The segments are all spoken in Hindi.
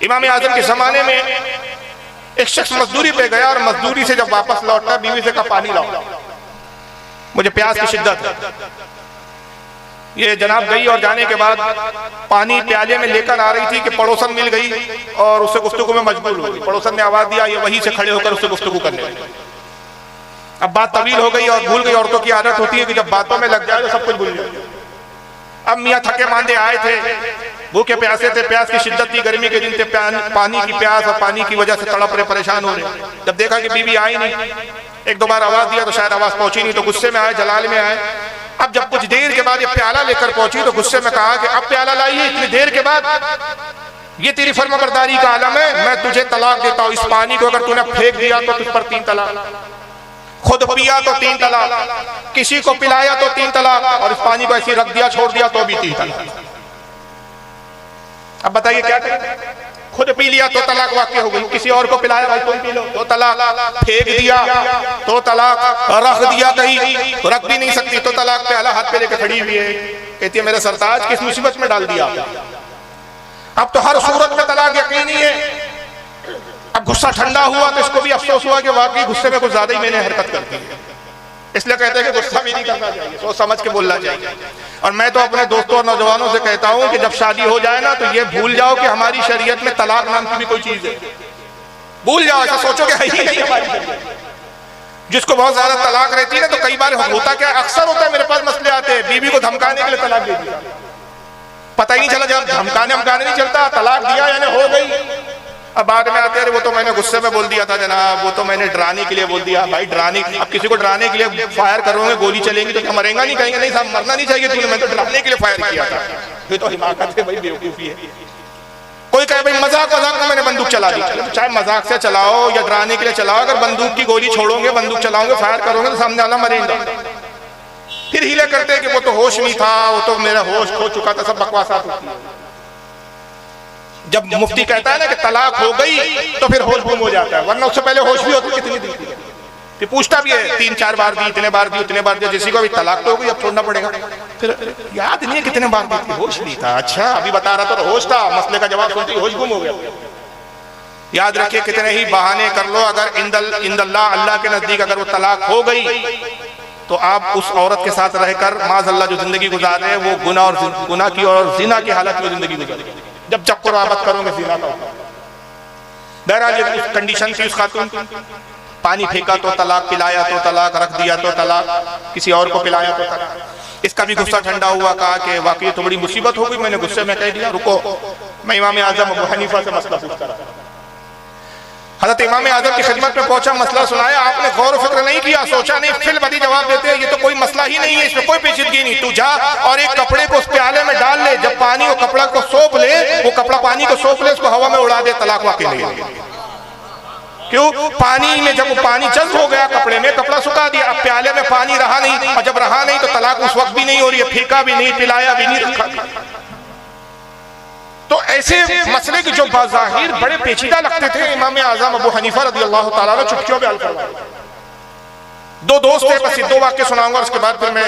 इमाम आजम के जमाने में एक शख्स मजदूरी पे गया और मजदूरी से जब वापस लौटा बीवी से कहा पानी लाओ, मुझे प्यास की शिद्दत है। ये जनाब गई और जाने के बाद पानी प्याले में लेकर आ रही थी कि पड़ोसन मिल गई और उससे गुफ्तगू में मजबूर हो गई। पड़ोसन ने आवाज दिया, ये वहीं से खड़े होकर उससे गुफ्तगू करने लगे। अब बात तवील हो गई और भूल गई। औरतों की आदत होती है कि जब बातों में लग जाए तो सब कुछ भूल जाए। अब मियाँ थके मांदे आए थे, भूखे प्यासे थे, प्यास की शिद्दत थी, गर्मी के दिन थे, पानी की प्यास और पानी की वजह से तड़प रहे, परेशान हो रहे। जब देखा कि बीवी आई नहीं, एक दो बार आवाज दिया तो शायद आवाज पहुंची नहीं, तो गुस्से में आए, जलाल में आए। अब जब कुछ देर के बाद ये प्याला लेकर पहुंची तो गुस्से में कहा कि अब प्याला लाई है इतनी देर के बाद, ये तेरी फर्माबरदारी का आलम है, मैं तुझे तलाक देता हूं। इस पानी को अगर तूने फेंक दिया तो तुझ पर 3 तलाक, खुद पिया तो 3 तलाक, किसी को पिलाया तो 3 तलाक, और इस पानी को ऐसे रख दिया छोड़ दिया तो भी 3 तलाक। अब बताइए क्या करें? खुद पी लिया तो तलाक वाक़ई हो गई, किसी और को पिलाया भाई तुम पी लो तो तलाक, फेंक दिया तो तलाक, रख दिया कहीं तो रख भी नहीं सकती तो तलाक। प्याला हाथ पे लेकर खड़ी हुई है, कहती है मेरे सरताज किस मुसीबत में डाल दिया। अब तो हर सूरत में तलाक यकीनी है। अब गुस्सा ठंडा हुआ तो इसको भी अफसोस हुआ कि वाकई गुस्से में कुछ ज्यादा ही मैंने हरकत कर दी है, इसलिए कहते हैं कि गुस्सा भी नहीं करना चाहिए, सोच समझ के बोलना चाहिए। और मैं तो अपने दोस्तों और नौजवानों से कहता हूं कि जब शादी हो जाए ना तो ये भूल जाओ कि हमारी शरीयत में तलाक नाम की भी कोई चीज है। भूल जाओ, ऐसा सोचो कि है ही नहीं हमारी शरीयत। जिसको बहुत ज्यादा तलाक रहती है ना तो कई बार होता क्या, अक्सर होता है, मेरे पास मसले आते हैं, बीवी को धमकाने के लिए तलाक दे दिया, पता ही नहीं चला, जब धमकाने नहीं चलता, तलाक दिया यानी हो गई। अब बाद में आते हैं वो तो मैंने गुस्से में बोल दिया था जनाब, वो तो मैंने डराने के लिए बोल दिया। भाई डराने, अब किसी को डराने के लिए फायर करोगे, गोली चलेंगी तो क्या मरेगा नहीं? कहेंगे नहीं साहब मरना नहीं चाहिए तूने, मैं तो डराने के लिए फायर किया था। ये तो हिमाकत है भाई, बेवकूफी है। कोई कहे भाई मजाक में मैंने बंदूक चला दी, चाहे मजाक से चलाओ या डराने के लिए चलाओ, अगर बंदूक की गोली छोड़ोगे, बंदूक चलाओगे, फायर करोगे तो सामने वाला मरेगा। फिर हीले करते हैं कि वो तो होश नहीं था, वो तो मेरा होश खो चुका था, सब बकवासात होती है। जब मुफ्ती कहता है ना कि तलाक हो गई तो फिर होश गुम हो जाता है, वरना उससे पहले होश भी होती है। कितनी दी फिर पूछता भी है, 3-4 बार दी, इतने बार दी, उतने बार दिया, जिसी को अभी तलाक तो हो गई अब छोड़ना पड़ेगा, फिर याद नहीं है कितने बार दी थी, होश नहीं था। अच्छा अभी बता रहा था तो होश था, मसले का जवाब सुनते ही होश गुम हो गया। याद रखिए कितने ही बहाने कर लो, अगर इंदल्लाह अल्लाह के नजदीक अगर वो तलाक हो गई तो आप उस औरत के साथ रहकर माज़अल्लाह जो जिंदगी गुजार रहे हैं वो गुनाह की और जिना की हालत में जिंदगी गुजारेंगे। जब चक्कर आबद करोगे जिना का। बहरहाल कंडीशन थी उस खातून, पानी फेंका तो तलाक, पिलाया तो तलाक, रख दिया तो तलाक, किसी और को पिलाया तो तलाक। इसका भी गुस्सा ठंडा हुआ, कहा कि वाकई तो बड़ी मुसीबत हो गई, मैंने गुस्से में कह दिया, रुको मैं इमाम आजम अबू हनीफा से मसला पूछता रहा। हज़रत इमाम आजम की खिदमत में पहुंचा, मसला सुनाया, आपने गौर फिक्र नहीं किया, सोचा नहीं, फिर बदी जवाब देते हैं ये तो कोई मसला ही नहीं है, इसमें कोई पेचीदगी नहीं, तू जा और एक कपड़े को उस प्याले में डाल ले, जब पानी वो कपड़ा को सौंप ले, वो कपड़ा पानी को सौंप ले, उसको हवा में उड़ा दे, तलाक वाकई नहीं है। क्यों? पानी में जब वो पानी जज्ब हो गया कपड़े में, कपड़ा सुखा दिया, अब प्याले में पानी रहा नहीं, और जब रहा नहीं तो तलाक उस वक्त भी नहीं हो रही है, फेंका भी नहीं, पिलाया भी नहीं, रखा। तो ऐसे मसले की जो बाज़ाहिर बड़े पेचीदा लगते थे, इमाम आज़म अबू हनीफा रज़ियल्लाहु ताला अन्हु चुटकियों में हल करवाए। 2 दोस्त थे, बस 2 वाक्य सुनाऊंगा, उसके बाद फिर मैं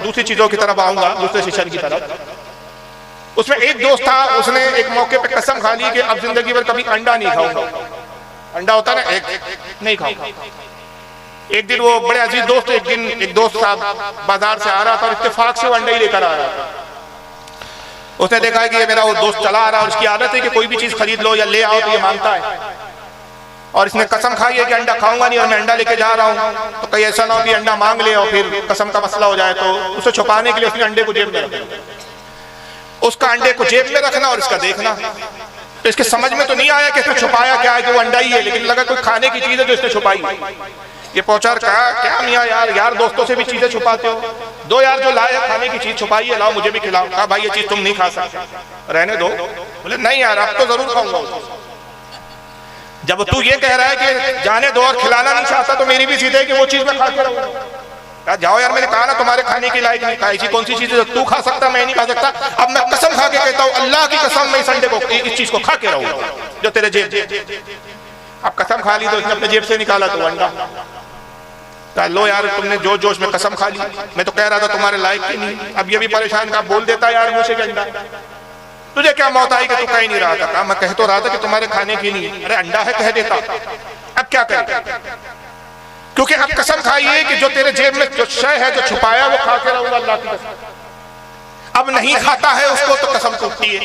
दूसरी चीजों की तरफ आऊंगा, दूसरे सेशन की तरफ। उसमें एक दोस्त था, उसने एक मौके पे कसम खा ली कि अब जिंदगी भर कभी अंडा नहीं खाऊंगा। अंडा होता ना, एक नहीं खाऊंगा। एक दिन वो बड़े अजीज दोस्त, एक दोस्त साहब बाजार से आ रहा था और इत्तेफाक से वो अंडा ही लेकर आ रहा था। उसने देखा है कि ये मेरा वो दोस्त चला आ रहा है और उसकी आदत है कि कोई भी चीज खरीद लो या ले आओ तो ये मांगता है, और इसने कसम खाई है कि अंडा खाऊंगा नहीं और मैं अंडा लेके जा रहा हूँ। तो कहीं ऐसा ना हो कि अंडा मांग ले और फिर कसम का मसला हो जाए। तो उसे छुपाने के लिए उसने अंडे को जेब में रखा, उसका अंडे को जेब में रखना और इसका देखना। तो इसके समझ में तो नहीं आया कि इसने छुपाया क्या है, कि वो अंडा ही है, लेकिन लगा कोई खाने की चीज है जो इसने छुपाई। ये पहुंचा कहा क्या मियाँ यार दोस्तों से भी चीजें छुपाते हो, दो यार जो लाए खाने की चीज छुपाई है, लाओ मुझे भी खिलाओ। कहा भाई ये चीज तुम नहीं खा सकते, रहने दो। बोले नहीं यार अब तो जरूर खाऊंगा। जब तू ये कह रहा है कि जाने दो और खिलाना नहीं चाहता तो मेरी भी सीधे है कि वो चीज मैं खा के रहूंगा। कहा जाओ यार, मैंने कहा ना तुम्हारे खाने की लायक नहीं। कहा ऐसी कौन सी चीज है तू खा सकता मैं नहीं खा सकता। अब मैं कसम खा के कहता हूँ, अल्लाह की कसम मैं इस अंडे को इस चीज को खा के रहूंगा जो तेरे जेब। अब कसम खा ली तो इसने अपने जेब से निकाला तो अंडा। कहा लो यार तुमने जो जोश में कसम खा ली, मैं तो कह रहा था तुम्हारे लायक की नहीं। अब ये भी परेशान, का बोल देता यार मुझे कि अंडा। तुझे क्या मौत आई कि तू कह नहीं रहा था? कहा मैं कह तो रहा था कि तुम्हारे खाने के लिए। अरे अंडा है कह देता, अब क्या करें? क्योंकि अब कसम खाई है कि जो तेरे जेब में जो शय है जो छुपाया वो खा के रहूंगा अल्लाह की कसम। अब नहीं खाता है उसको तो कसम टूटती है,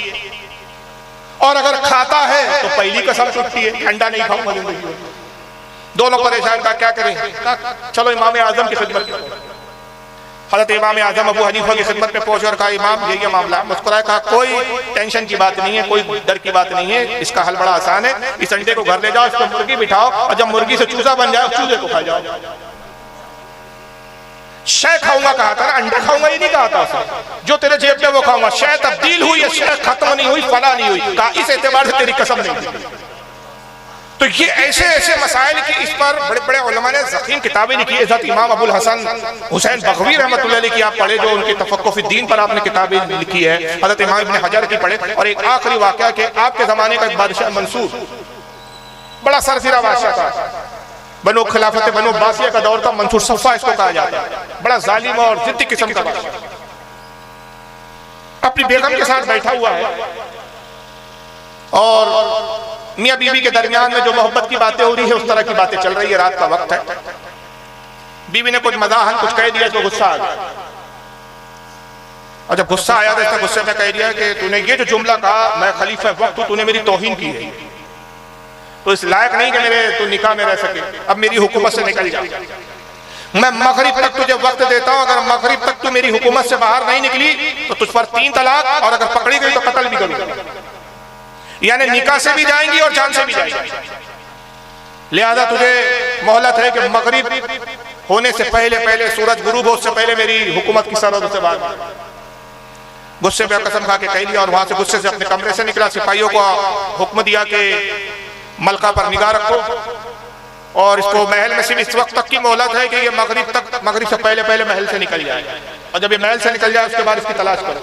और अगर खाता है तो पहली कसम टूटती है, अंडा नहीं खाऊंगा जिंदगी में। दोनों परेशान, का क्या करें? चलो इमाम आजम की खिदमत में। हज़रत इमाम आजम अबू हनीफा की खिदमत में पहुंचे और कहा इमाम ये मामला। मुस्कुराए, कहा कोई टेंशन की बात नहीं है, कोई डर की बात नहीं है, इसका हल बड़ा आसान है। इस अंडे को घर ले जाओ, इसको मुर्गी बिठाओ, और जब मुर्गी से चूजा बन जाए चूजे को खा जाओ। शय खाऊंगा कहा था ना, अंडा खाऊंगा ये नहीं कहा था उसने। जो तेरे जेब में वो खाऊंगा। शय तब्दील हुई है, शय खत्म नहीं हुई, फना नहीं हुई। कहा इस एतबार से तेरी कसम नहीं। तो ये ऐसे ऐसे मसाइल की इस पर बड़े बड़े उलमा ने ज़ख़ीम किताबें लिखी है। हज़रत इमाम अबुल हसन हुसैन बग़वी रहमतुल्लाह अलैह की आप पढ़े, जो उनके तफ़क्कुह फ़ी दीन पर आपने किताबें लिखी है। हज़रत इमाम इब्न हजर की पढ़े। और एक आखिरी वाक़या के आपके ज़माने का एक बादशाह मंसूर, बड़ा सरसिरा बादशाह था, बनो खिलाफत बनो बासिया का दौर था। मंसूर सफ़ा इसको कहा जाता है, बड़ा जालिम और ज़िद्दी किस्म का बादशाह। अपनी बेगम के साथ बैठा हुआ है और मियाँ बीवी के दरमियान में जो मोहब्बत की बातें हो रही है उस तरह की बातें चल रही है। रात का वक्त है, बीवी ने कुछ मज़ाहन कुछ कह दिया, इसको गुस्सा आ गया। और जब गुस्सा आया तो इसने गुस्से में कह दिया कि तूने ये जो जुमला कहा, मैं खलीफा वक्त हूँ, तूने मेरी तौहीन की है, तो इस लायक नहीं कि मेरे तू निकाह में रह सके, अब मेरी हुकूमत से निकल जा। मैं मगरिब तक तुझे वक्त देता हूँ, अगर मगरिब तक तू मेरी हुकूमत से बाहर नहीं निकली तो तुझ पर 3 तलाक, और अगर पकड़ी गई तो कत्ल भी करूंगा। यानी निकाह से भी जाएंगी और जान से भी जाएंगी। लिहाजा तुझे मोहलत है कि मगरिब होने से पहले पहले, सूरज गुरूब हो उससे पहले मेरी हुकूमत की सरहद से बाहर। गुस्से पे कसम खा के कह लिया और वहां से गुस्से से अपने कमरे से निकला। सिपाहियों को हुक्म दिया कि मलका पर निगाह रखो और इसको महल में सिर्फ इस वक्त तक की मोहलत है कि ये मगरिब से पहले पहले महल से निकल जाए, और जब ये महल से निकल जाए उसके बाद इसकी तलाश करो।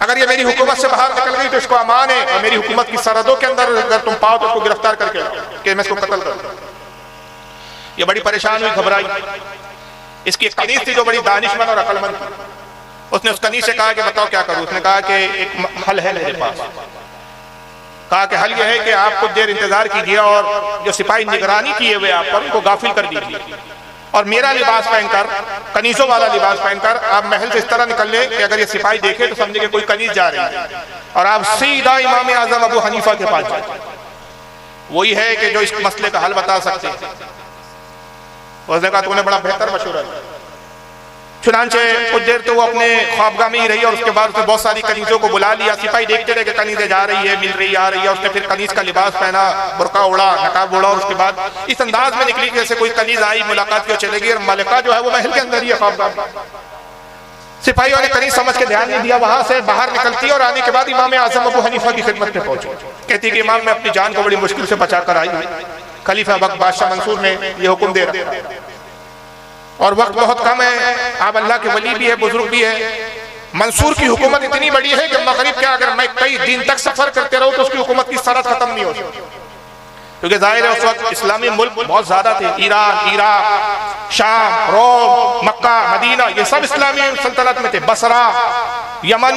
अगर ये मेरी हुकूमत से बाहर निकल गई तो इसको अमान है, और मेरी हुकूमत की सरहदों के अंदर अगर तुम पाओ तो उसको गिरफ्तार करके कि मैं इसको कत्ल करूं। ये बड़ी परेशान हुई, घबराई। इसकी एक कनीज थी जो बड़ी दानिशमंद और अक्लमंद थी। उसने उस कनीज से कहा कि बताओ क्या करूं। उसने कहा कि एक हल है मेरे पास। कहा कि हल यह है कि आप कुछ देर इंतजार कीजिए और जो सिपाही निगरानी किए हुए आप पर उनको गाफिल कर दीजिए, और मेरा लिबास पहनकर, कनीजों वाला लिबास पहनकर आप महल से इस तरह निकल ले कि अगर ये सिपाही देखे तो समझे कि कोई कनीज जा रही है, और आप सीधा इमाम आजम अबू हनीफा के पास जाए। वही है कि जो इस मसले का हल बता सकते हैं। उसने कहा तूने बड़ा बेहतर मशवरा दिया। चुनांचे कुछ देर तो वो अपने ख्वाबगाह में ही रही, और उसके बाद उसने बहुत सारी कनीजों को बुला लिया। सिपाही देखते रहे कि कनीजें जा रही है, मिल रही, आ रही है। उसने फिर कनीज का लिबास पहना, बुरका उड़ा, नकाब उड़ा, और उसके बाद इस अंदाज में निकली जैसे कोई कनीज आई, मुलाकात की चलेगी, और मलिका जो है वो महल के अंदर ही है ख्वाबगाह। सिपाहियों ने कनीज समझ के ध्यान नहीं दिया, वहां से बाहर निकलती और आने के बाद इमाम आजम अबू हनीफा की खिदमत में पहुंची। कहती कि इमाम मैं अपनी जान को बड़ी मुश्किल से बचा कर आई। खलीफा वक्त बादशाह मंसूर ने यह हुक्म दे रखा है और वक्त बहुत कम है, आप अल्लाह के वली भी है, बुजुर्ग भी है। मंसूर की हुकूमत इतनी बड़ी है कि मगरिब के अगर मैं कई दिन तक सफर करते रहूं तो उसकी हुकूमत की सरहद खत्म नहीं हो सकती, क्योंकि जाहिर है उस वक्त इस्लामी मुल्क बहुत ज्यादा थे। ईरान, इराक, शाम, रोम, मक्का, मदीना, ये सब इस्लामी सल्तनत में थे। बसरा, यमन,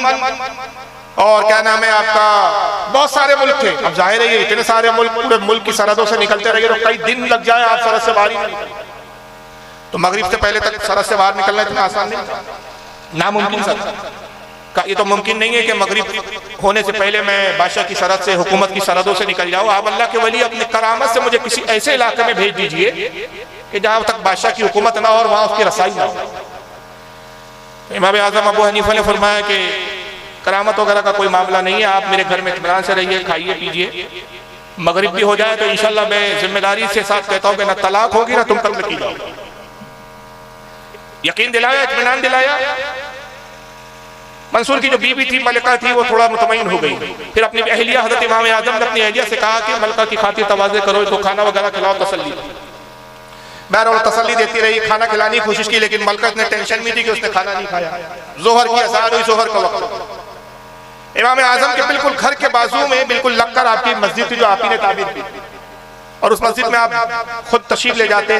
और क्या नाम है आपका, बहुत सारे मुल्क थे। अब जाहिर है ये इतने सारे मुल्क पूरे मुल्क की सरहदों से निकलते रहिए तो कई दिन लग जाए आप सरहद से बाहर ही नहीं। तो मगरिब से पहले तक सरहद से बाहर निकलना इतना आसान नहीं, नामुमकिन था। ये तो मुमकिन नहीं है कि मगरिब होने से पहले मैं बादशाह की सरहद से, हुकूमत की सरहदों से निकल जाऊँ। आप अल्लाह के वली अपनी करामत से मुझे किसी ऐसे इलाके में भेज दीजिए कि जहाँ तक बादशाह की हुकूमत ना हो और वहाँ उसकी रसाई ना हो। इमाम आजम अबू हनीफा ने फरमाया कि करामत वगैरह का कोई मामला नहीं है, आप मेरे घर में इत्मीनान से रहिए, खाइए पीजिए। मगरिब भी हो जाए तो इंशाल्लाह मैं जिम्मेदारी से साथ कहता हूँ कि ना तलाक होगी ना तुम कत्ल की जाओगे। यकीन दिलाया, इत्मीनान दिलाया। मंसूर की जो बीवी थी, मलिका थी, वो थोड़ा मुतमईन हो गई। फिर अपनी अहलिया हजरत इमाम आजम ने अपनी अहलिया से कहा कि मलिका की खातिर तवाज़े करो, इसको खाना वगैरह खिलाओ, तसल्ली। बहरहाल तसल्ली देती रही, खाना खिलाने की कोशिश की, लेकिन मलिका इतने टेंशन में थी कि उसने खाना नहीं खाया। जोहर की अज़ान हुई, जोहर का वक्त। इमाम आजम के बिल्कुल घर के बाजू में बिल्कुल लगकर आपकी मस्जिद थी जो आप ही ने ताबीर की, और उस मस्जिद में आप खुद तशरीफ ले जाते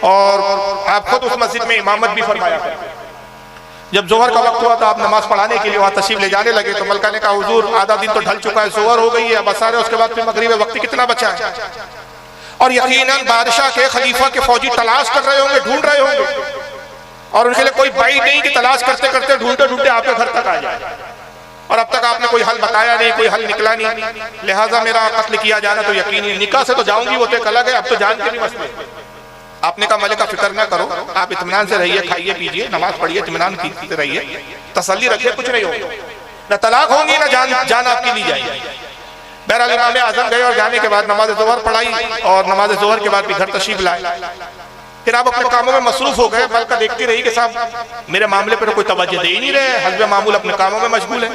और आप खुद उस मस्जिद में इमामत भी फरमाया करते। जब जोहर का वक्त हुआ तो आप नमाज पढ़ाने के लिए वहाँ तशरीफ ले जाने लगे तो मलका ने कहा हुजूर आधा दिन तो ढल चुका है, जोहर हो गई है, बस सारे उसके बाद फिर मगरिब वक्त कितना बचा है। और यकीनन बादशाह के खलीफा के फौजी तलाश कर रहे होंगे, ढूंढ रहे होंगे, और उनके लिए कोई बाई नहीं कि तलाश करते करते ढूंढते ढूंढते आपके घर तक आ जाए, और अब तक आपने कोई हल बताया नहीं, कोई हल निकला नहीं, लिहाजा मेरा कत्ल किया जाना तो यकीनी। निकाह से तो जाऊंगी वो तो एक अलग है, अब तो जान के भी मसले। आपने कहा मलिका फिक्र ना करो, आप इत्मीनान से रहिए, खाइए पीजिए, नमाज पढ़िए, इत्मीनान से रहिए, तसल्ली रखिए, कुछ नहीं होगा, न तलाक होंगी न जान आपकी ली जाएगी। बहरहाल इमाम आजम गए और जाने के बाद नमाज ज़ोहर पढ़ाई और नमाज ज़ोहर के बाद भी घर तशरीफ लाए। फिर आप अपने कामों में मसरूफ हो गए। मलका देखती रही कि साहब मेरे मामले पर कोई तवज्जो दे ही नहीं रहे, हस्बे मामूल अपने कामों में मशगूल है।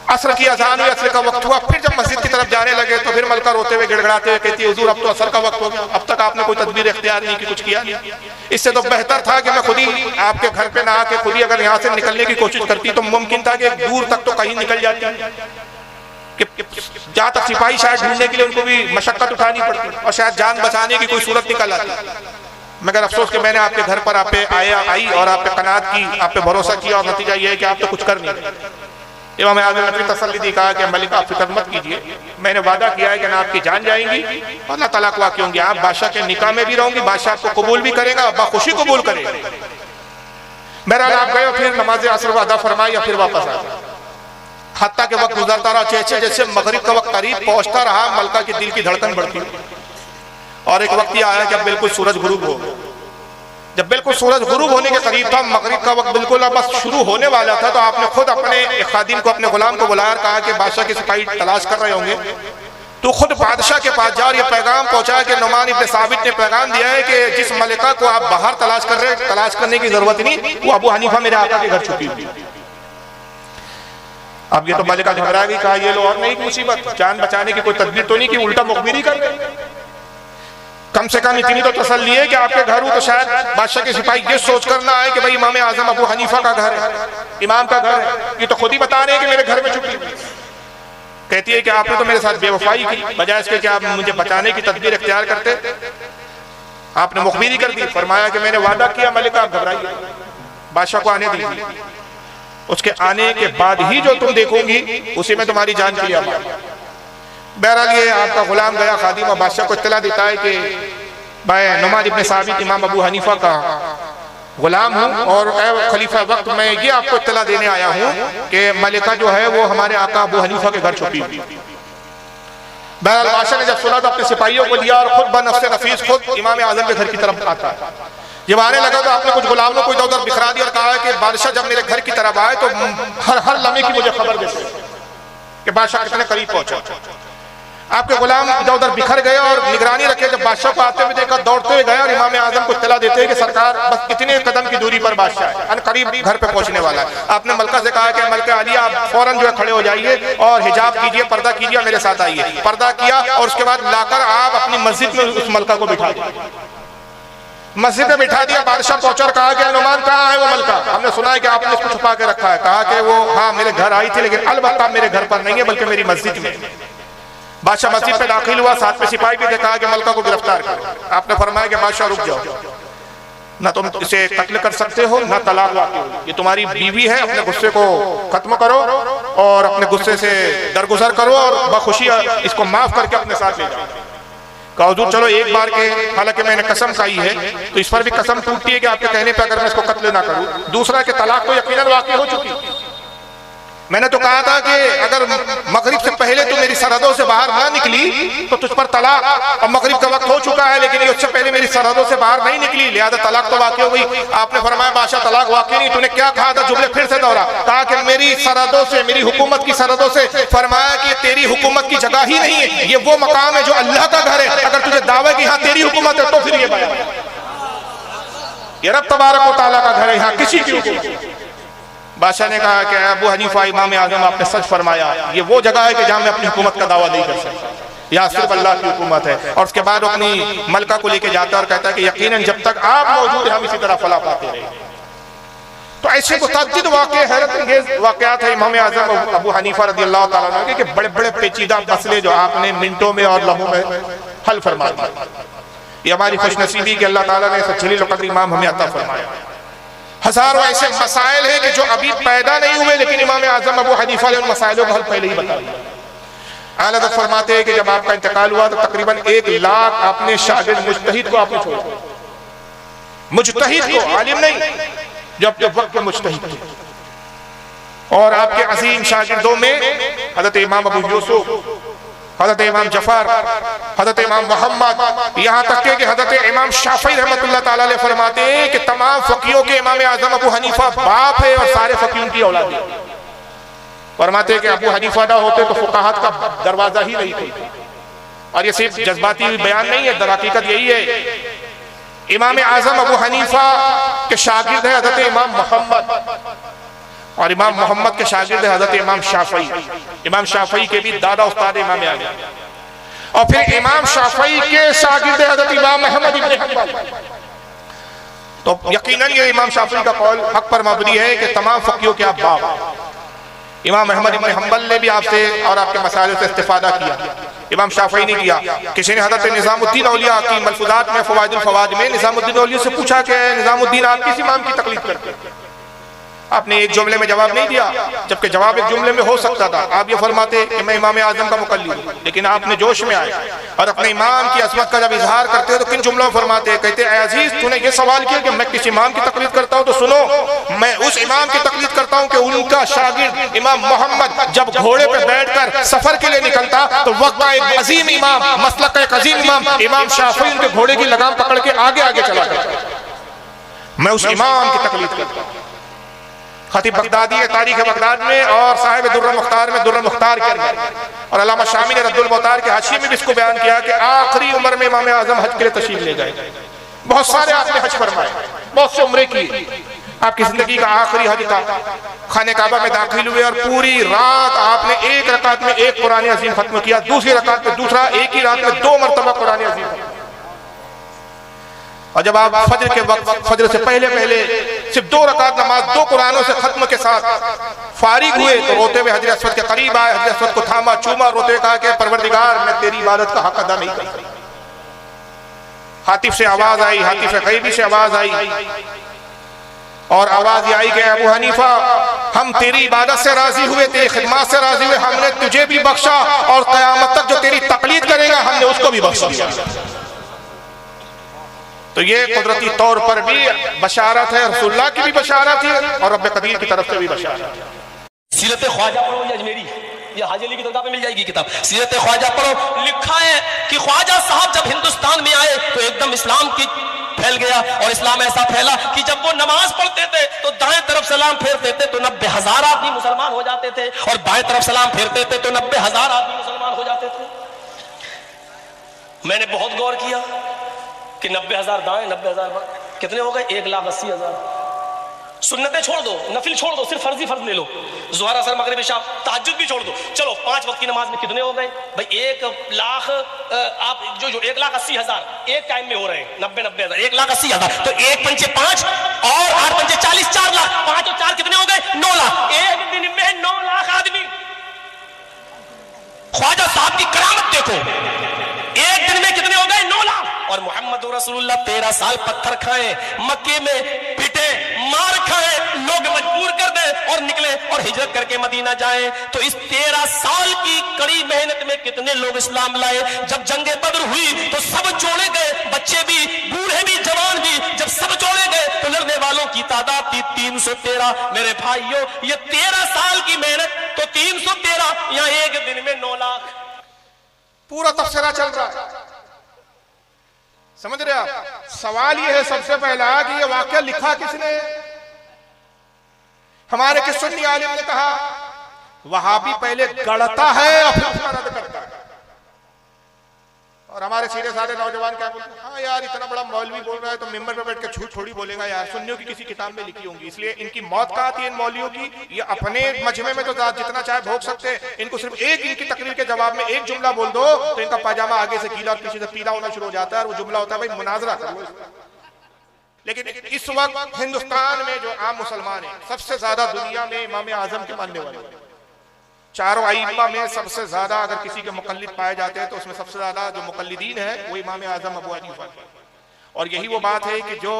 असर की अजान हुई, असर का वक्त हुआ, फिर जब मस्जिद की तरफ जाने लगे तो फिर मलका रोते हुए गिड़गड़ाते हुए कहती है हुजूर अब तो असर का वक्त हो गया, अब तक आपने कोई तदबीर इख्तियार नहीं की, कुछ किया नहीं। इससे तो बेहतर था कि मैं खुद ही आपके घर पे ना आके खुद ही अगर यहाँ से निकलने की कोशिश करती तो मुमकिन था कि दूर तक तो कहीं निकल जाती, जहाँ तक सिपाही शायद ढूंढने के लिए उनको भी मशक्कत उठानी पड़ती और शायद जान बचाने की कोई सूरत निकल आती। मगर अफसोस कि मैंने आपके घर पर आप पे आई और आप पे कनात की, आप पे भरोसा किया और नतीजा ये है कि आप तो कुछ कर नहीं रहे। इमाम आज़म ने तसल्ली दी, कहा कि मलिका आप फिक्र मत कीजिए, मैंने वादा किया है कि ना आपकी जान जाएंगी और ना तलाक वाक़ होंगी, आप बादशाह के निकाह में भी रहूंगी, बादशाह आपको कबूल भी करेगा, बाखुशी कबूल करेगा। बहरहाल आप गए, फिर नमाज असर अदा फरमाई या फिर वापस आ गए। हत्ता के वक्त गुजरता रहा, जैसे जैसे मगरिब का वक्त करीब पहुंचता रहा मलका के दिल की धड़कन बढ़ती और एक वक्त यह आया जब बिल्कुल सूरज गुरूब हो, जब बिल्कुल सूरज गुरूब होने के करीब था, मगरिब का वक्त बिल्कुल अब बस शुरू होने वाला था, तो आपने खुद अपने एक खादिम को, अपने गुलाम को बुलाया, कहा कि बादशाह के सिपाही तलाश कर रहे होंगे, तो खुद बादशाह के पास जा और ये पैगाम पहुंचाया कि नुमान इब्न साबित ने पैगाम दिया है कि जिस मलिका को आप बाहर तलाश कर रहे हैं, तलाश करने की जरूरत नहीं, वो अबू हनीफा मेरे आका के घर छुपी हुई। अब ये तो मलिका घबरा गई, कहा ये लो और नहीं मुसीबत, जान बचाने की कोई तदबीर तो नहीं कि उल्टा मुखबिरी कर गए। कम से कम इतनी तो तसल्ली है कि आपके घर हो तो शायद बादशाह के सिपाही ये सोच कर ना आए कि भाई इमाम आजम अबू हनीफा का घर है, इमाम का घर है, ये तो खुद ही बता रहे हैं कि मेरे घर में छुपी। कहती है कि आपने तो मेरे साथ बेवफाई की, बजाय इसके कि आप मुझे बचाने की तदबीर इख्तियार करते, आपने मुखबिरी कर दी। फरमाया कि मैंने वादा किया मलिका आप घबराइए, बादशाह को आने दीजिए, उसके आने के बाद ही जो तुम देखोगी उसी में तुम्हारी जान की आवाज़। बहरहाल ये आपका गुलाम गया, खादिम और बादशाह को इत्तला देता है कि भाई नुमान इब्न साबित इमाम अबू हनीफा का गुलाम हूँ और खलीफा वक्त मैं ये आपको इत्तला देने आया हूँ कि मलिका जो है वो हमारे आका अबू हनीफा के घर छुपी हुई। बहरहाल बादशाह ने जब सुना तो अपने सिपाहियों को लिया और खुद बनफ्से नफीस खुद इमाम आजम के घर की तरफ आता है। जब आने लगा तो आपने कुछ गुलामों को इधर उधर बिखरा दिया और कहा कि बादशाह जब मेरे घर की तरफ आए तो हर लम्हे की मुझे खबर दे कि बादशाह कितने करीब पहुंचा। आपके गुलाम इधर उधर बिखर गए और निगरानी रखे। जब बादशाह को आते हुए देखा दौड़ते हुए गए और इमाम आजम को इत्तला देते हैं कि सरकार बस इतने कदम की दूरी पर बादशाह है, करीब घर पे पहुंचने वाला है। आपने मलका से कहा कि मलका आलिया आप फौरन जो है खड़े हो जाइए और हिजाब कीजिए, पर्दा कीजिए, मेरे साथ आइए। पर्दा किया और उसके बाद लाकर आप अपनी मस्जिद में उस मलका को बिठा दिया, मस्जिद में बिठा दिया। बादशाह पहुंचा और कहा कि नुमान कहाँ है वो मलका, हमने सुना है कि आपने इसको छुपा के रखा है। कहा कि वो हाँ मेरे घर आई थी लेकिन अलबत्ता मेरे घर पर नहीं है बल्कि मेरी मस्जिद में। बादशाह मस्जिद पे दाखिल हुआ, साथ में सिपाही भी देखा कि मलका को गिरफ्तार करो। आपने फरमाया कि बादशाह रुक जाओ, ना तुम इसे कत्ल कर सकते हो ना तलाक वाक़ई हो, ये तुम्हारी बीवी है, अपने गुस्से को खत्म करो और अपने गुस्से से दरगुजर करो और बखुशी इसको माफ करके अपने साथ ले जाओ। कहा हुजूर चलो एक बार के, हालांकि मैंने कसम खाई है तो इस पर भी कसम टूटती है कि आपके कहने पे अगर मैं इसको कत्ल ना करूं। दूसरा कि तलाक तो यकीनन वाक़ई हो चुकी। मैंने तो कहा था कि अगर मगरिब से पहले तू मेरी सरहदों से बाहर ना निकली तो तुझ पर तलाक, और मगरिब का वक्त हो चुका है लेकिन ये उससे पहले मेरी सरहदों से बाहर नहीं निकली, लिहाजा तलाक तो वाक़ई हो गई। आपने फरमाया बादशाह तलाक वाक़ई नहीं, तूने क्या कहा था? जुमले फिर से दोहरा। कहा कि मेरी सरहदों से, मेरी हुकूमत की सरहदों से। फरमाया कि तेरी हुकूमत की जगह ही नहीं है, ये वो मकाम है जो अल्लाह का घर है। अगर तुझे दावा कि यहाँ तेरी हुकूमत है तो फिर ये बयान, ये रब तबारक व तआला का घर है, यहाँ किसी की हुकूमत। बादशाह ने कहा कि अबू हनीफा इमाम आजम आपने सच फरमाया, ये वो जगह है कि जहाँ मैं अपनी हुकूमत का दावा नहीं कर सकता, यहाँ सिर्फ अल्लाह की हुकूमत है। और उसके बाद अपनी मलका को लेके जाता है और कहता है कि यकीनन जब तक आप मौजूद हैं हम इसी तरह फला पाते रहे। तो ऐसे मुतअद्दिद वाक़े, हैरत अंगेज़ वाक़यात है इमाम आजम अबू हनीफा रज़ियल्लाहु तआला अन्हु के बड़े बड़े पेचीदा मसले जो आपने मिनटों में और लम्हों में हल फरमा दिए। ये हमारी खुशनसीबी कि अल्लाह ताला ने ऐसा जलील क़द्र इमाम हमें अता फरमाया। हजारों ऐसे मसाइल हैं कि जो अभी पैदा नहीं हुए, लेकिन इमाम आजम अबू हनीफा ने उन मसाइलों का हल पहले ही बता दिया। आला हज़रत फरमाते हैं कि जब आपका इंतकाल हुआ तो तकरीबन 1 लाख आपने शागिर्द मुज्तहिद को आपने छोड़ा, मुज्तहिद को, आलिम नहीं, जब वक्त के मुज्तहिद थे। और आपके अजीम शागिर्दों में हज़रत इमाम अबू यूसुफ, हज़रत इमाम जफर, हज़रत इमाम मोहम्मद, यहाँ तक कि हज़रत इमाम शाफी रहमतुल्लाह ताला अलैह फरमाते हैं कि तमाम फकीहों के इमाम आजम अबू हनीफा बाप है और सारे फकीहों की औलाद है। फरमाते हैं कि अबू हनीफा ना होते तो फुकाहत का दरवाजा ही नहीं खुलता। और ये सिर्फ जज्बाती बयान नहीं है, दर हकीकत यही है। इमाम आजम अबू हनीफा के शागिर्द है हज़रत इमाम मोहम्मद, और इमाम मोहम्मद के शागिर्द है हज़रत इमाम शाफी। इमाम शाफी के भी दादा उस्ताद इमाम आजम, और फिर इमाम शाफी के शागिर्द है हज़रत इमाम अहमद इब्न हंबल। तो यकीनन ये इमाम शाफी का कौल हक पर मबनी है कि तमाम फकीहों के आप बाप। इमाम अहमद इब्न हंबल ने भी आपसे और आपके मसाइल से इस्तिफादा किया, इमाम शाफी ने किया। किसी ने हज़रत निज़ामुद्दीन औलिया की मलफूज़ात में फ़वाइदुल फ़वाद में निज़ामुद्दीन औलिया से पूछा कि निज़ामुद्दीन आप किस इमाम की तकलीद करते हैं? आपने एक जुमले में जवाब नहीं दिया, जबकि जवाब एक जुमले में हो सकता था। आप ये फरमाते कि मैं इमाम आजम का मुकल्लिद हूं, लेकिन आपने जोश में आए और अपने इमाम की अज़मत का जब इजहार करते हो तो किन जुमलों में फरमाते? कहते हैं अजीज तूने ये सवाल किया कि मैं किस इमाम की तकलीद करता हूं, तो सुनो मैं उस इमाम की तकलीद करता हूं कि उनका शागिर्द इमाम मोहम्मद जब घोड़े पे बैठकर सफर के लिए निकलता तो वक्त का एक अजीम इमाम, मसलक का एक अजीम इमाम इमाम शाफी उनके घोड़े की लगाम पकड़ के आगे आगे चला जाता। मैं उस इमाम की तकलीद करता हूं। खतीब बगदादी है तारीख बगदाद में और साहिब दुर्र मुख्तार में दुर्र मुख्तार के अंदर, और अल्लामा शामी ने रद्दुल मुख्तार के हाशिये में भी इसको बयान किया कि आखिरी उम्र में इमाम आजम हज के लिए तशरीफ ले गए। बहुत सारे आपने हज फरमाए, बहुत से उम्रे किए, आपकी जिंदगी का आखिरी हज था। खाने काबा में दाखिल हुए और पूरी रात आपने एक रकात में एक कुरान अजीम खत्म किया, दूसरी रकात में दूसरा, एक ही रात में 2 मरतबा कुरान अजीम खत्म। और जब आप फजर के वक्त, फजर से पहले सिर्फ 2 रकात नमाज 2 कुरानों से खत्म के साथ फारिग हुए तो रोते हुए हजरत अस्वद के करीब आए, हजरत अस्वद को थामा, चूमा, रोते हुए कहा कि परवरदिगार मैं तेरी इबादत का हक अदा नहीं कर सकता। हातिफ से आवाज आई, हातिफ गैबी से आवाज आई, और आवाज आई कि अबू हनीफा हम तेरी इबादत से राजी हुए, तेरी खिदमत से राजी हुए, हमने तुझे भी बख्शा और क़यामत तक जो तेरी तकलीद करेगा हमने उसको भी बख्श दिया। तो ये कुदरती तौर पर भी बशारत है, रसूलुल्लाह की भी बशारत है और रब्बे कदीर की तरफ से भी बशारत है। सीरत ख्वाजा पढ़ो या अजमेरी, या हाजी अली की किताब में मिल जाएगी किताब, सीरत ख्वाजा पढ़ो। लिखा है कि ख्वाजा साहब जब हिंदुस्तान में आए तो एकदम इस्लाम की फैल गया, और इस्लाम ऐसा फैला कि जब वो नमाज पढ़ते थे तो दाएं तरफ सलाम फेरते थे तो 90,000 आदमी मुसलमान हो जाते थे, और बाएं तरफ सलाम फेरते थे तो 90,000 आदमी मुसलमान हो जाते थे। मैंने बहुत गौर किया कि 90,000 दाएं, 90,000 कितने हो गए? 1,80,000। सुन्नतें छोड़ दो, नफिल छोड़ दो, सिर्फ फर्जी फर्ज ले लो, ज़ोहर असर मगरिब इशा तहज्जुद भी छोड़ दो, चलो 5 वक्त की नमाज में कितने हो गए भाई? 1 लाख, आप जो 1,80,000 एक टाइम में हो रहे हैं, 90,000 1,80,000, तो 1 पंचे 5 और 8 पंचे 40, 4 लाख, 5 और 4 कितने हो गए? 9 लाख। एक दिन में 9 लाख आदमी। ख्वाजा साहब की करामत देखो, एक दिन में कितने हो गए? 9 लाख। और मोहम्मद रसूलुल्लाह 13 साल पत्थर खाए, मक्के में पिटे, मार खाए, लोग मजबूर कर दे और निकले और हिजरत करके मदीना जाए। तो इस 13 साल की कड़ी मेहनत में कितने लोग इस्लाम लाए। जब जंगे बद्र हुई तो सब जोड़े गए, बच्चे भी, बूढ़े भी, जवान भी, जब सब जोड़े गए तो लड़ने वालों की तादाद थी 313। मेरे भाइयों, ये 13 साल की मेहनत तो 313, यहाँ एक दिन में 9 लाख। पूरा तफसीरा चल रहा है, समझ रहे आप? सवाल ये है सबसे पहला कि ये वाकया लिखा किसने? हमारे किस सुन्नी आलिम ने कहा वहाबी पहले गढ़ता है और फिर उसका रद्द करता है। और हमारे सीधे साधे नौजवान क्या बोलते हैं, हाँ यार इतना बड़ा मौलवी बोल रहा है तो मिंबर पे बैठ के झूठ थोड़ी बोलेगा यार, सुन्नियों की किसी किताब में लिखी होंगी। इसलिए इनकी मौत कहाँ थी इन मौलवियों की? ये अपने मजमे में तो जितना चाहे भोग सकते हैं, इनको सिर्फ एक इनकी तकरीर के जवाब में एक जुमला बोल दो तो इनका पायजामा आगे से गीला और पीछे से पीला होना शुरू हो जाता है, और वो जुमला होता है भाई मुनाजरा कर लो। लेकिन इस वक्त हिंदुस्तान में जो आम मुसलमान है सबसे ज्यादा दुनिया में इमाम आजम के मानने वाले, चारों आइम्मा में सबसे ज्यादा अगर किसी के मुकल्लिद पाए जाते हैं तो उसमें सबसे ज्यादा जो मुकल्लिदीन है वो इमाम आजम अबू हनीफा है। और यही वो बात है कि जो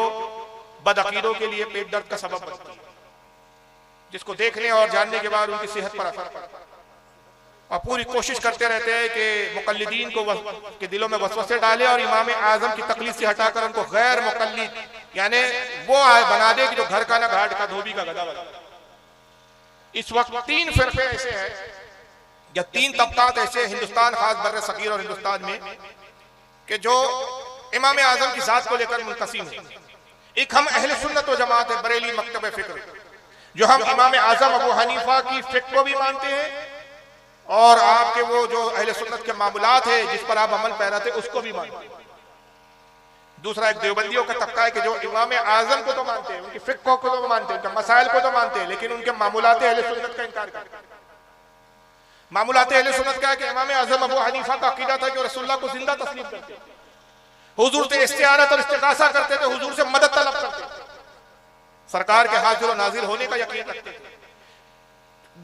बदअकीदों के लिए पेट दर्द का सबब बनती है, जिसको देखने और जानने के बाद उनकी सेहत पर असर पड़ता है। और पूरी कोशिश करते रहते हैं कि मुकल्लिदीन को के दिलों में वसवसे डाले और इमाम आजम की तकलीद से हटाकर उनको गैर मुकल्लिद यानी वो बना दे कि जो घर का ना घाट का धोबी का गधा बना। इस वक्त 3 फिरके ऐसे हैं या 3 तबकात ऐसे हिंदुस्तान, खास बर्रे सगीर और हिंदुस्तान में, कि जो इमाम आजम की जात को लेकर मुनक़सिम है। एक हम अहले सुन्नत व जमात है, बरेली मकतब फिक्र, जो हम इमाम आजम अबू हनीफा की फिक्र को भी मानते हैं और आपके वो जो अहले सुन्नत के मामूलात है जिस पर आप अमल पैरा थे उसको भी मानते हैं। दूसरा एक देवबंदियों का तबका है कि जो इमाम आजम को तो मानते हैं, उनकी फिक्र को तो मानते हैं, उनके मसाइल को तो मानते हैं, लेकिन उनके मामूलात अहले सुन्नत का इनकार करते हैं। मामूलात अहले सुन्नत का है कि इमाम आजम अबू हनीफा का अकीदा था कि रसूलुल्लाह को जिंदा तस्लीम करते थे, हुजूर से इस्तिआनत और इस्तिगासा करते थे, हुजूर से मदद तलब करते थे, सरकार के हाजिर और नाजिर होने का यकीन रखते थे।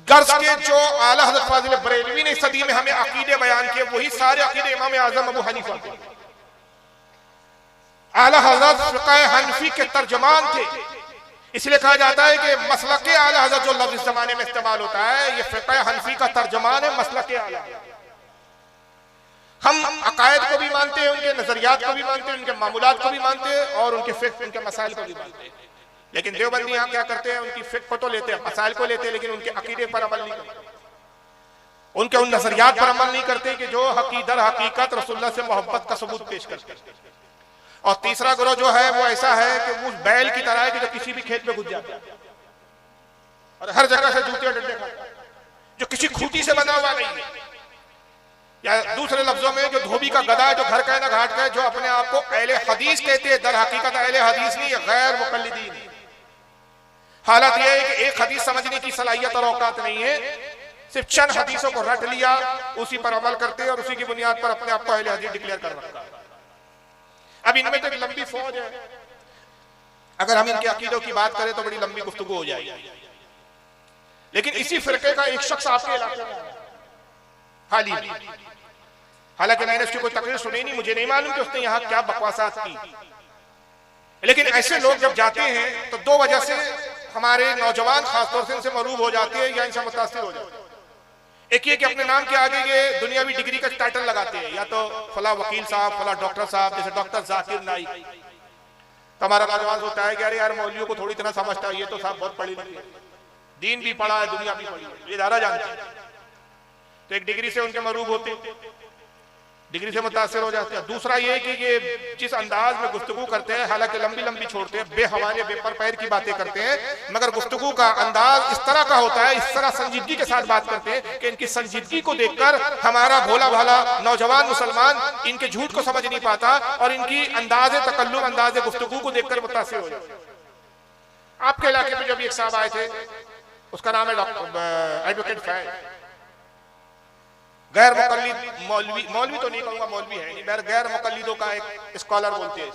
गर्ज के जो आला हज़रत फाजिल बरेलवी ने सदी में हमें अकीदे बयान किए वही सारे अकीदे इमाम आजम अबू हनीफा थे। आला हज़रत फ़िक़्ह हनफी के तर्जमान थे, इसलिए कहा जाता है कि मसलके आला हज़रत जो लफ्ज़ इस ज़माने में इस्तेमाल होता है ये फ़िक़्ह हनफी का तर्जमान है, मसलके आला। हम अकायद को भी मानते हैं, उनके नजरियात को भी मानते हैं, उनके मामूलात को भी मानते हैं और उनके फ़िक़्ह, उनके मसाइल को भी मानते हैं। लेकिन देवबंदी यहाँ क्या करते हैं, उनकी फ़िक़्ह को तो लेते हैं, मसाइल को लेते हैं, लेकिन उनके अकीदे पर अमल नहीं करते, उनके उन नजरियात पर अमल नहीं करते कि जो हकीकत रसूलुल्लाह से मोहब्बत का सबूत पेश करते हैं। और तीसरा ग्रोह जो है वो ऐसा है कि वो बैल की तरह है कि जो किसी भी खेत में घुस जाता है और हर जगह से जूते डंडे खाता है, जो किसी खूंटी से बना हुआ नहीं है, या दूसरे लफ्जों में जो धोबी का गधा है, जो घर का है ना घाट का है, जो अपने आप को अहले हदीस कहते हैं, दर हकीकत अहले हदीस नहीं, गैर मुकल्लिदीन है। हालत यह है कि एक हदीस समझने की सलाहियत और औकात नहीं है, सिर्फ चंद हदीसों को रट लिया, उसी पर अमल करते हैं और उसी की बुनियाद पर अपने आप को अहले हदीस डिक्लेयर कर रखा है। अब इनमें तो एक लंबी फौज है, अगर हम इनके अकीदों की बात करें तो बड़ी लंबी गुफ्तगू हो जाएगी। लेकिन इसी फिरके का एक शख्स आपके इलाके में हाल ही में, हालांकि मैंने उसकी कोई तकरीर सुनी नहीं, मुझे नहीं मालूम कि उसने यहाँ क्या बकवासात की, लेकिन ऐसे लोग जब जाते हैं तो 2 वजह से हमारे नौजवान खासतौर से इनसे मरूब हो जाते हैं या इनसे मुतासिर हो जाते हैं। एक ये कि अपने नाम के आगे ये दुनियावी डिग्री का टाइटल लगाते हैं, या तो फला वकील साहब, फला डॉक्टर साहब, जैसे डॉक्टर जाकिर नाइक। तो हमारा नौजवान सोचता है कि अरे यार मौलवियों को थोड़ी तरह समझता है, ये तो साहब बहुत पढ़ी लिखी है, दीन भी पढ़ा है, दुनिया भी पढ़ी है, ये ज़्यादा जानते हैं, तो एक डिग्री से उनके मरूब होते, डिग्री से मुतासिर हो जाते हैं। दूसरा ये कि ये जिस अंदाज में गुफ्तगू करते हैं, हालांकि लंबी लंबी छोड़ते हैं, बेहवाले बेपर पैर की बातें करते हैं, मगर गुफ्तगू का अंदाज इस तरह का होता है, इस तरह संजीदगी के साथ बात करते हैं कि इनकी संजीदगी को देखकर हमारा भोला भाला नौजवान मुसलमान इनके झूठ को समझ नहीं पाता और इनकी अंदाज तकल्लुम, अंदाज गुफ्तगू को देखकर मुतासिर हो जाता है। आपके इलाके में जब एक साहब आए थे, उसका नाम है एडवोकेट फैज, गैर मुकल्लिद मौलवी, मौलवी तो नहीं कहूंगा, मौलवी है नहीं, गैर मुकल्लिदों का एक स्कॉलर बोलते हैं।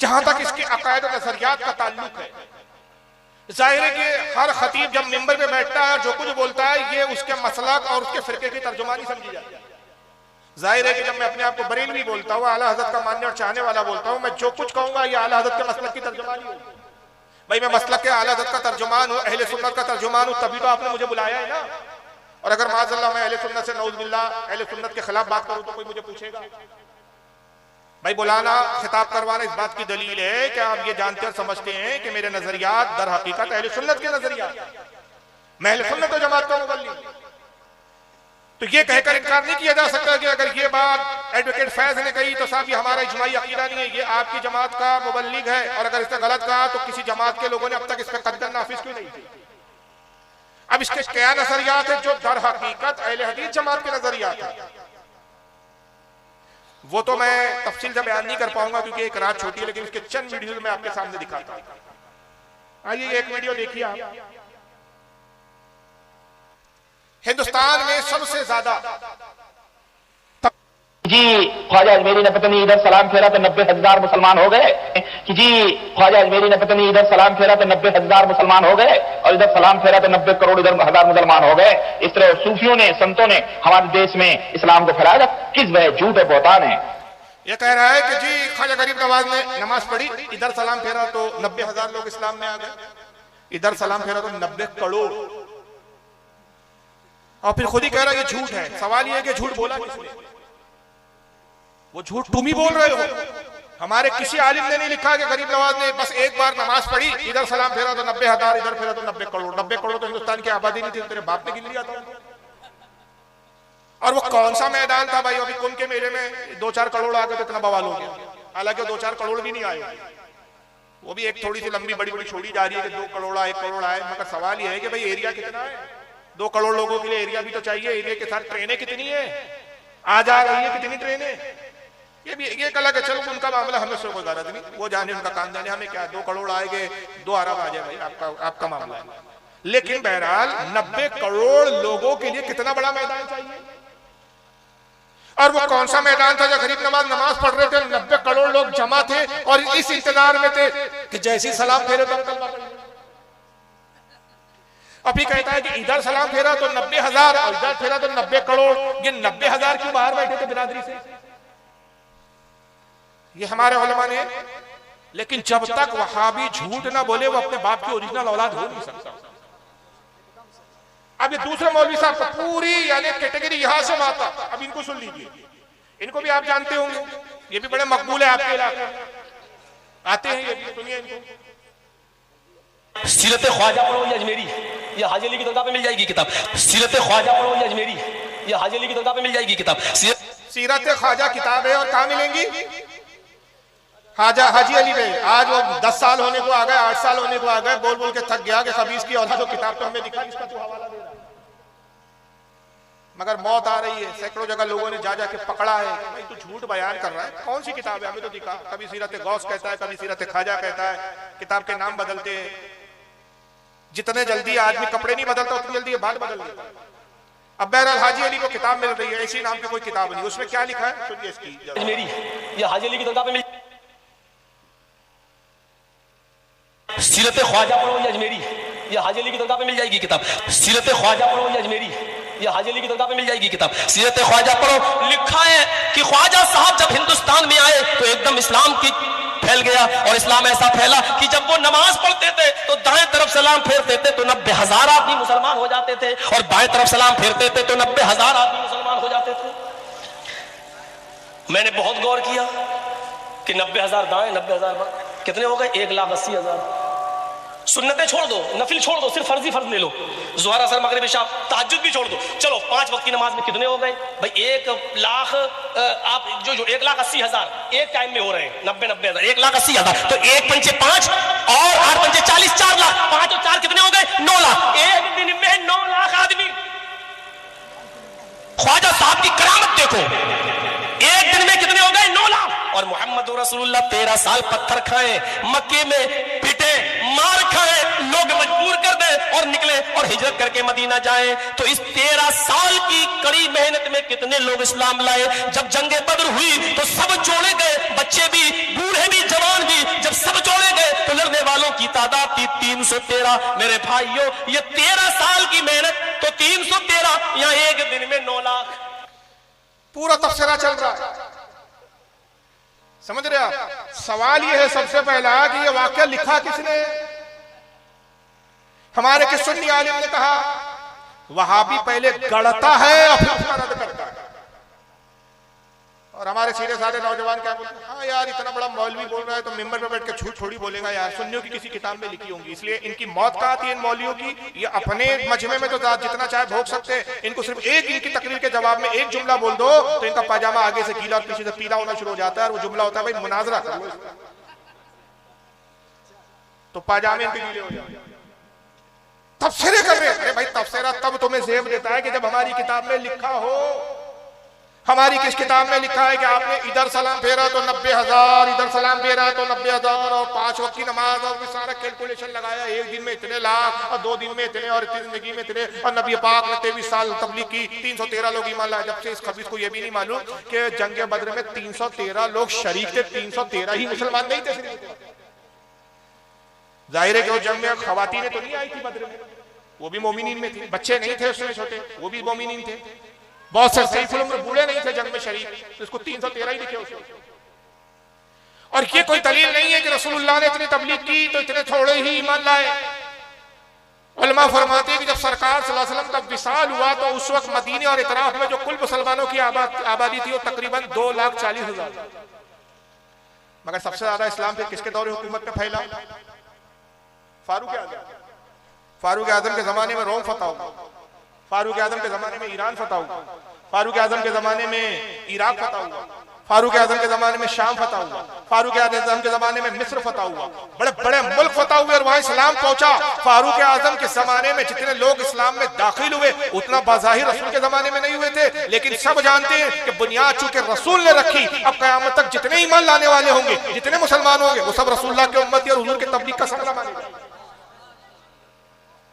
जहां तक इसके अकायद और नजरियात का ताल्लुक है, जाहिर है कि हर खतीब जब मिंबर पे बैठता है जो कुछ बोलता है ये उसके मसलक और उसके फिरके की तर्जुमानी समझी जाती है। जाहिर है कि जब मैं अपने आप को बरेलवी बोलता हूँ, आला हज़रत का मानने और चाहने वाला बोलता हूँ, मैं जो कुछ कहूंगा ये आला हज़रत के मसलक की तर्जुमानी होगी। भाई मैं मसलक के आला हज़रत का तर्जुमान हूँ, अहले सुन्नत का तर्जुमान हूँ, तभी तो आपने मुझे बुलाया है ना। और अगर माज़अल्लाह मैं अहले सुन्नत से नऊज़ बिल्लाह अहले सुन्नत के खिलाफ बात करूं तो कोई मुझे पूछेगा? भाई बुलाना, खिताब करवाना इस बात की दलील है कि आप ये जानते और समझते हैं कि मेरे नजरियात दर हकीकत अहले सुन्नत के नजरियात, मैं अहले सुन्नत व जमात का मुबल्लिग। तो ये कहकर इनकार नहीं किया जा सकता कि अगर ये बात एडवोकेट फैज ने कही तो साहब ये हमारा इजमाई अकीदा नहीं है, ये आपकी जमात का मुबल्लिग है, और अगर इसने गलत कहा तो किसी जमात के लोगों ने अब तक इस पर कदम नाफिज क्यों नहीं की? अब इसके क्या नजरियात है जो दर हकीकत अहले हदीस जमात के नजरियात है, वो तो मैं तफसील से बयान नहीं कर पाऊंगा क्योंकि एक रात छोटी है, लेकिन इसके चंद वीडियो में आपके सामने दिखाता हूं। आइए एक वीडियो देखिए आप। हिंदुस्तान में सबसे ज्यादा जी ख्वाजा अजमेरी ने पता नहीं इधर सलाम फेरा तो 90,000 मुसलमान हो गए, कि जी ख्वाजा अजमेरी ने पता नहीं इधर सलाम फेरा तो 90,000 मुसलमान हो गए और इधर सलाम फेरा तो 90 करोड़ इधर 1,000 मुसलमान हो गए। इस तरह सूफियों ने, संतों ने हमारे देश में इस्लाम को फैलाया, किस वह झूठ है, बहतान है। ये कह रहा है कि जी ख्वाजा गरीब नवाज ने नमाज पढ़ी, इधर सलाम फेरा तो 90,000 लोग इस्लाम में आ गए, इधर सलाम फेरा तो 90 करोड़। और फिर खुद ही कह रहा है ये झूठ है। सवाल ये है कि झूठ बोला किसने? वो झूठ तुम ही बोल रहे हो। हमारे किसी आलिम ने नहीं लिखा कि गरीब नवाज ने बस एक बार नमाज पढ़ी, इधर सलाम फेरा तो 90,000, इधर फेरा तो 90 करोड़। 90 करोड़ तो हिंदुस्तान की आबादी नहीं थी, तेरे बाप ने गिन लिया था। और वो कौन सा मैदान था भाई? अभी कुंभ के मेले में 2-4 करोड़ आ गए तो इतना बवाल हो गया। हालांकि 2-4 करोड़ भी नहीं आए, वो भी एक थोड़ी सी लंबी बड़ी बड़ी छोड़ी जा रही है कि 2 करोड़ आए, 1 करोड़ आए। मगर सवाल ये है कि भाई एरिया कितना है? 2 करोड़ लोगों के लिए एरिया भी तो चाहिए। एरिया के साथ ट्रेनें कितनी है, आ जा रही है कितनी ट्रेनें? ये भी एक अलग है। चलो उनका मामला, हमें से कोई गरज नहीं, वो जाने, उनका काम जाने, हमें क्या। 2 करोड़ आएंगे, 2 अरब आ जाए भाई, आपका मामला है। लेकिन बहरहाल 90 करोड़ लोगों के लिए कितना बड़ा मैदान चाहिए? और वो कौन सा मैदान था जो गरीब नवाज नमाज पढ़ रहे थे, 90 करोड़ लोग जमा थे और इस इंतजार में थे कि जैसी सलाम फेरे तो अभी कहता है कि इधर सलाम फेरा तो 90,000 और इधर फेरा तो 90 करोड़। ये 90,000 क्यों बाहर बैठे थे बिरादरी से? ये हमारे उलमा ने। लेकिन जब तक वहाबी झूठ ना बोले वो अपने बाप की ओरिजिनल औलाद हो नहीं सकता। अब ये दूसरे मौलवी साहब को पूरी यानी कैटेगरी यहां से आता, अब इनको सुन लीजिए। इनको भी आप जानते होंगे, ये भी बड़े मकबूल है आपके इलाके, आते हैं ये भी, सुनिए इनको। सीरत ख्वाजा पढ़ो या अजमेरी, या हाजी अली की दरगाह पे मिल जाएगी किताब। सीरत ख्वाजा पढ़ो या अजमेरी, या हाजी अली की दरगाह पे मिल जाएगी किताब। सीरत ख्वाजा किताब है और कहाँ मिलेंगी? हाजी अली में। आज वो 10 साल होने को आ गए, 8 साल होने को आ गए, बोल बोल के थक गया कि खबीस की औलाद, किताब तो हमें दिखा, इसका तो हवाला दे रहा है। मगर मौत आ रही है। सैकड़ों जगह लोगों ने जा जाके पकड़ा है, भाई तू झूठ बयान कर रहा है, कौन सी किताब है, हमें तो दिखा। कभी सीरत गौस कहता है, कभी सीरत ख्वाजा कहता है, किताब के नाम बदलते हैं। जितने जल्दी आदमी कपड़े नहीं बदलता उतनी जल्दी बात बदल देता। अब बहरहाल हाजी अली को किताब मिल रही है, इसी नाम की कोई किताब नहीं, उसमें क्या लिखा है सुनिए इसकी। अजमेरी या हाजी अली की दरगाह पे मिल, सीरत ख्वाजा पढ़ो या अजमेरी, या हाजी अली की दरगाह पे मिल जाएगी किताब। सीरत ख्वाजा पढ़ो या अजमेरी, या हाजी अली की दरगाह पे मिल जाएगी किताब। सीरत ख्वाजा पढ़ो। लिखा है कि ख्वाजा साहब जब हिंदुस्तान में आए तो एकदम इस्लाम की फैल गया, और इस्लाम ऐसा फैला कि जब वो नमाज पढ़ते थे तो दाएं तरफ सलाम फेरते थे तो 90,000 आदमी मुसलमान हो जाते थे, और बाएं तरफ सलाम फेरते थे तो 90,000 आदमी मुसलमान हो जाते थे। मैंने बहुत गौर किया कि 90,000 दाएं, 90,000 बाएं, कितने हो गए? 1,80,000। सुन्नतें छोड़ दो, नफिल छोड़ दो, सिर्फ फर्जी फर्ज ले लो। ज़ोहर, असर, मगरिब, इशा, तहज्जुद भी छोड़ दो। चलो 5 वक्त की नमाज में कितने हो गए भाई? 1,00,000 आप जो 1,80,000 एक टाइम में हो रहे हैं। 90,000 1,80,000 तो 1 पंचे 5 और 8 पंचे 40, 4 लाख। 5 और 4 कितने हो गए? 9 लाख। एक दिन में 9 लाख आदमी। ख्वाजा साहब की करामत देखो, एक दिन में कितने हो गए? 9 लाख। और मोहम्मद रसूलुल्लाह 13 साल पत्थर खाए, मक्के में पिटे, मार खाए, लोग मजबूर कर दे और निकले और हिजरत करके मदीना जाए। तो इस 13 साल की कड़ी मेहनत में कितने लोग इस्लाम लाए। जब जंगे बद्र हुई तो सब जोड़े गए, बच्चे भी, बूढ़े भी, जवान भी। जब सब जोड़े गए तो लड़ने वालों की तादाद थी 313। मेरे भाइयों, ये 13 साल की मेहनत तो 313, यहाँ एक दिन में 9 लाख। पूरा तफसीरा चल रहा है, समझ रहे आप? सवाल ये है सबसे पहला कि ये वाकया लिखा किसने? हमारे किस सुन्नी आलिम ने कहा वहाबी पहले गढ़ता है और फिर उसका रद्द करता है। और हमारे सीधे साधे नौजवान क्या बोलते हैं, हाँ यार इतना बड़ा मौलवी बोल रहा है तो मिंबर पे बैठ के झूठ थोड़ी बोलेगा यार, सुन्नियों की किसी किताब में लिखी होंगी। इसलिए इनकी मौत कहाँ थी इन मौलवियों की? ये अपने मजमे में तो जितना चाहे भोग सकते हैं। इनको सिर्फ एक इनकी तकरीर के जवाब में एक जुमला बोल दो तो इनका पाजामा आगे से गीला और पीछे से पीला होना शुरू हो जाता है। और वो जुमला होता है भाई मुनाजरा कर लो, तो पाजामे इनके गीले हो जाते हैं। तफसीरे कर रहे हैं। अरे भाई तफसीरा तब तुम्हें जेब देता है कि जब हमारी किताब में लिखा हो। हमारी किस किताब में लिखा है कि आपने इधर सलाम फेरा तो 90,000, इधर सलाम फेरा तो 90,000, और 5 वक्त की नमाज, और सारा कैलकुलेशन लगाया, एक दिन में इतने लाख और 2 दिन में इतने और जिंदगी में इतने। और नबी पाक ने 23 साल तबलीग की, 313 लोग ईमान लाए। जब से इस खबीस को यह भी नहीं मालूम कि जंगे बद्र में 313 लोग शरीक थे, 313 ही मुसलमान नहीं थे। जाहिर है कि वो जंग में खवातीनें तो नहीं आई थी बद्र में, वो भी मोमिनीन में थी। बच्चे नहीं थे उसमें छोटे, वो भी मोमिनीन थे। बहुत से सैफुल उम्र बूढ़े नहीं थे जंग में शरीक, तो इसको 313 ही लिखे उसको। और ये कोई दलील नहीं है कि रसूलुल्लाह ने इतनी तबलीग की तो इतने थोड़े ही ईमान लाए। उलमा फरमाते हैं कि जब सरकार सल्लल्लाहु अलैहि वसल्लम का विसाल हुआ तो उस वक्त मदीने और इतराफ में जो कुल मुसलमानों की आबादी थी वो तकरीबन 2,40,000। मगर सबसे ज्यादा इस्लाम फिर किसके दौरे हुकूमत में फैला? फारूक आजम। फारूक आजम के जमाने में रोम फतह हुआ, फारूक आजम के जमाने में ईरान फतह हुआ, फारूक आजम के जमाने में इराक फतह हुआ, फारूक आजम के जमाने में शाम फतह हुआ, फारूक आजम के जमाने में मिस्र फतह हुआ। बड़े बड़े मुल्क फतह हुए और वहां इस्लाम पहुंचा। फारूक आजम के जमाने में जितने लोग इस्लाम में दाखिल हुए उतना बाज़ाहिर रसूल के जमाने में नहीं हुए थे, लेकिन सब जानते हैं कि बुनियाद चूंकि रसूल ने रखी, अब क़यामत तक जितने ईमान लाने वाले होंगे, जितने मुसलमान होंगे, वो सब रसूलुल्लाह के उम्मती और हुजूर के तबलीग का सगला मानेंगे।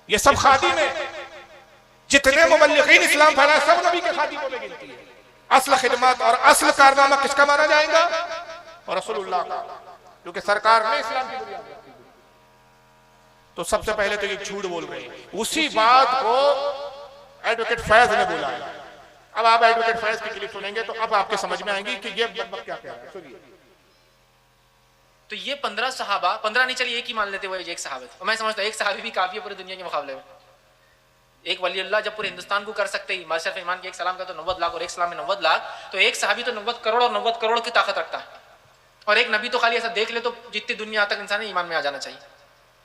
ये सब खादिम है, जितने मुबल्लिगीन इस्लाम फैलाए सब नबी के खादिमों में गिनती है। असल खिदमत और असल कारनामा किसका माना जाएगा? और रसूलुल्लाह का, क्योंकि सरकार ने इस्लाम की बुनियाद रखी। तो सबसे पहले तो ये झूठ बोल रहे हैं। उसी बात को एडवोकेट फैज ने बोला है। अब आप एडवोकेट फैज की क्लिप सुनेंगे तो अब आपके समझ में आएंगी कि ये बकबक क्या कह रहा है। सुनिए। तो ये 15 सहाबा, 15 नहीं चलिए एक ही मान लेते हुए एक सहाबा, और मैं समझता हूँ एक सहाबी भी काफी है पूरी दुनिया के मुकाबले में। एक वली अल्लाह जब पूरे हिंदुस्तान को कर सकते ही, माशरफ ईमान के एक सलाम का तो 90 लाख और एक सलाम में 90 लाख, तो एक सहाबी तो 90 करोड़ और 90 करोड़ की ताकत रखता है। और एक नबी तो खाली ऐसा देख ले तो जितनी दुनिया तक इंसान ईमान में आ जाना चाहिए।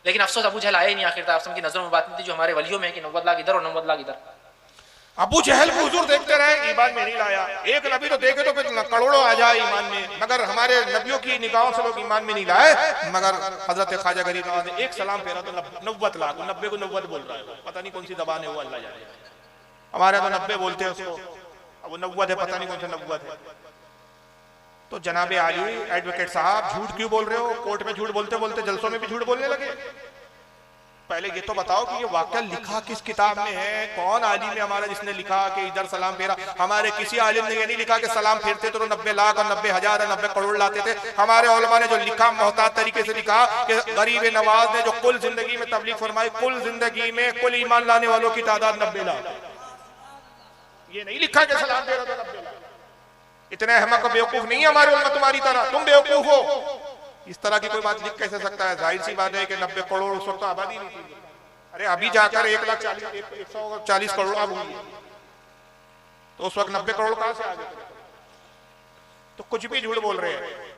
लेकिन अफसोस अबू जहल आया ही नहीं आखिर तक। की नजरों में बात नहीं थी जो हमारे वलियों में है कि 90 लाख इधर और 90 लाख इधर। अबू जहल को हुजूर देखते रहे, ईमान में नहीं लाया। एक नबी तो देखे तो फिर करोड़ों आ जाए ईमान में, मगर हमारे नबियों की निगाहों से लोग ईमान में नहीं लाए। मगर हजरत ख्वाजा गरीब नवाज ने एक सलाम फेरा तो 90 लाख, 90 को 90 बोल रहा है। पता नहीं कौन सी जबान है वो, अल्लाह जाने। हमारे तो 90 बोलते हैं उसको, अब वो 90 है, पता नहीं कौन सा 90 है। तो जनाबे आली एडवोकेट साहब झूठ क्यों बोल रहे हो? कोर्ट में झूठ बोलते बोलते जलसों में भी झूठ बोलने लगे। पहले ये तो बताओ कि ये वाकया लिखा किस किताब में है? कौन आलिम है हमारा जिसने लिखा कि इधर सलाम फेरा? हमारे किसी आलिम ने ये नहीं लिखा कि सलाम फेरते तो 90 लाख और 90,000 और 90 करोड़ लाते थे। हमारे उलमा ने जो लिखा मोहतात तरीके से लिखा कि गरीब नवाज ने जो कुल जिंदगी में तबलीग फरमाई, कुल जिंदगी में कुल ईमान लाने वालों की तादाद 90 लाख। ये नहीं लिखा कि सलाम फेरा तो 90 लाख। इतने अहमक बेवकूफ नहीं है हमारे उलमा तुम्हारी तरह, तुम बेवकूफ हो। इस तरह की कोई बात लिख कैसे सकता है? जाहिर सी बात है कि 90 करोड़ उस वक्त तो आबादी नहीं थी। अरे अभी जाकर 1,40 करोड़ अब हुई है, तो उस वक्त 90 करोड़ कहां से आ गए? तो कुछ भी झूठ बोल रहे हैं।